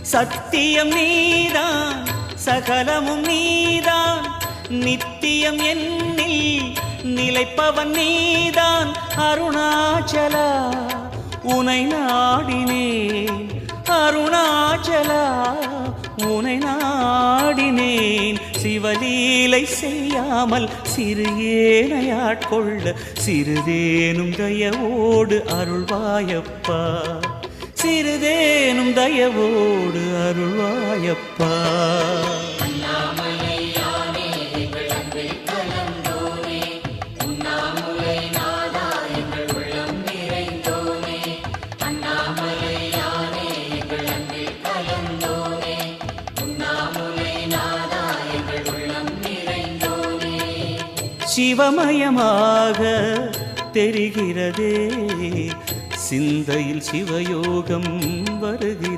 சத்தியம் நீதான் சகலமும் நீதான் நித்தியம் என்னில் நிலைப்பவன் நீதான் அருணாச்சலா உனை நாடினேன் அருணாச்சலா உனை நாடினேன் சிவலீலை செய்யாமல் சிறு ஏனையாட்கொள்ள சிறிதேனும் தயவோடு அருள்வாயப்பா சிறிதேனும் தயவோடு அருள்வாயப்பா சிவமயமாக தெரிகிறதே சிந்தையில் சிவயோகம் வருகிறது